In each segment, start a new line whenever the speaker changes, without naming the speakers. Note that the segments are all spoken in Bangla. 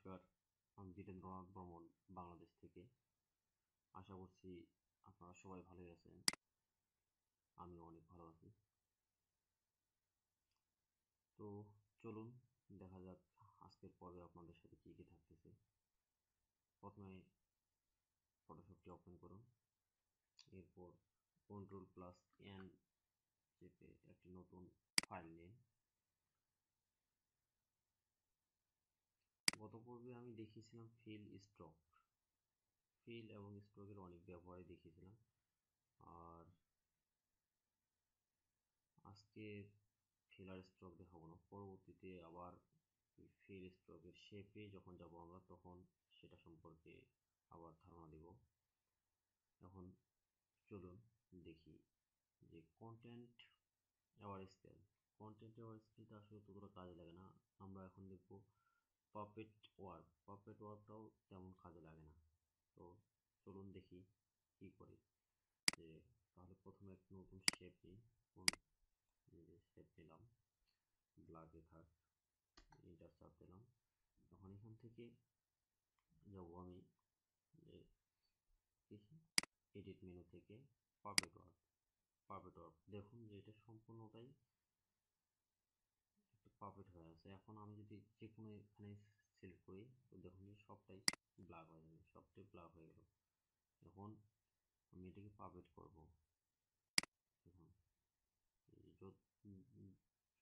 নমস্কার, আমি বীরেন্দ্রনাথ বর্মন বাংলাদেশ থেকে। আশা করছি আপনারা সবাই ভালোই আছেন। আমিও অনেক ভালো আছি। তো চলুন দেখা যাক আজকের পর্বে আপনাদের সাথে কী কী থাকতেছে। প্রথমে ফটোশপটি ওপেন করুন, এরপর Ctrl+N চেপে একটি নতুন ফাইল নিন। গত পর্বে আমি দেখিয়েছিলাম ফিল এবং স্ট্রোকের অনেক ব্যবহারই দেখিয়েছিলাম, আর আজকে ফিলার স্ট্রোক দেখাবো না। পরবর্তীতে আবার ফিল স্ট্রোকের শেপে যখন যাব আমরা, তখন সেটা সম্পর্কে আবার ধারণা দেব। এখন চলুন দেখি যে কন্টেন্ট অ্যাওয়ার স্কেলটা আসলে ততটা কাজে লাগে না। আমরা এখন দেখব পাপেট ওয়ার্কটাও তেমন কাজে লাগে না। তো চলুন দেখি কি করি। যে তাহলে প্রথমে একটা নতুন শেপ নিই। শেপ নিলাম, ব্ল্যাকে থাক, এন্টার চাপ দিলাম। তখন এখান থেকে যাব আমি এডিট মেনু থেকে পাপেট ওয়ার্ক। দেখুন যে এটা সম্পূর্ণটাই একটা পাপেট হয়ে আছে। এখন আমি যদি যে কোনো এখানে সিলেক্ট করি, তো দেখুন যে সবটাই ব্ল্যাক হয়ে যাবে, হয়ে গেল। এখন আমি এটাকে পাপেট করব। দেখুন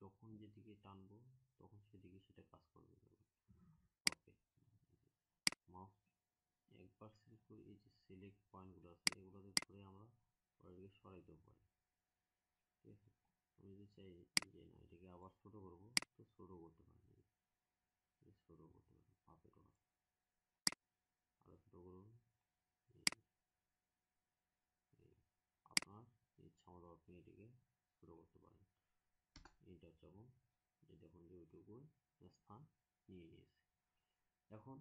যখন যেদিকে টানবো তখন সেদিকে সেটা কাজ করবে। পাপেট মাউস একবার সিলেক্ট করি, এই যে সিলেক্ট পয়েন্টগুলো আছে এগুলোতে ধরে আমরা এটাকে সরাইতেও পারি। ঠিক আছে, আমি যদি চাই যে না এটাকে আবার ছোটো করবো, তো ছোটো করতে পারি, পাপেট ওয়ার্ক আরও ছোটো করুন। আপনার ইচ্ছা মতো আপনি এটিকে ছোটো করতে পারেন। এন্টার চাপুন, যে দেখুন যে ওইটুকু স্থান নিয়ে নিয়েছে। এখন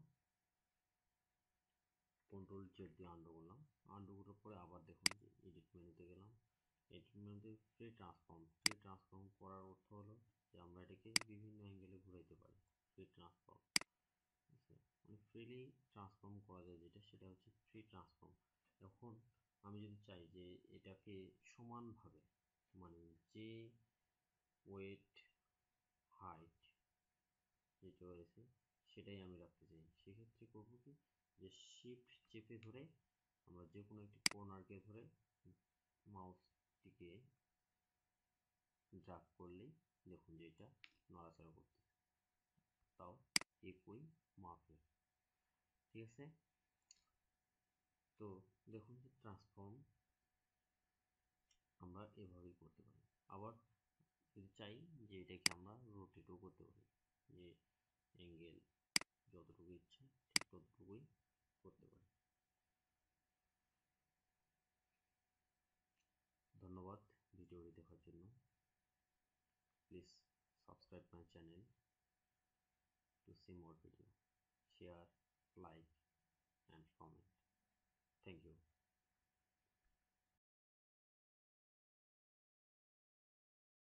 Ctrl+Z দিয়ে আন্ডু করলাম। আন্ডু করার পরে আবার দেখুন যে এডিট মেনুতে গেলাম। এডিট মেনুতে ফ্রি ট্রান্সফর্ম করার অর্থ হলো যে আমরা এটাকে বিভিন্ন অ্যাঙ্গেলে ঘুরাইতে পারি। ফ্রি ট্রান্সফর্ম, মানে ফ্রিলি ট্রান্সফর্ম করা যায় যেটা, সেটা হচ্ছে ফ্রি ট্রান্সফর্ম। এখন আমি যদি চাই যে এটাকে সমানভাবে, মানে যে ওয়েট হাইট যেটা রয়েছে সেটাই আমি রাখতে চাই, সেক্ষেত্রে করবো কি, যে শিফট চেপে ধরে আমরা যে কোনো একটি কর্নারকে ধরে মাউসটিকে ড্রাগ করলেই দেখুন যে এটা নড়াচড়া করতেছে, তাও একই মাপে। ঠিক আছে, তো দেখুন যে ট্রান্সফর্ম আমরা এভাবেই করতে পারি। আবার যদি চাই যে এটাকে আমরা রোটেটও করতে পারি, যে অ্যাঙ্গেল যতটুকু ইচ্ছা ঠিক ততটুকুই করতে পারি। ধন্যবাদ ভিডিওটি দেখার জন্য। Please subscribe my channel to see more video, share, like and comment. Thank you.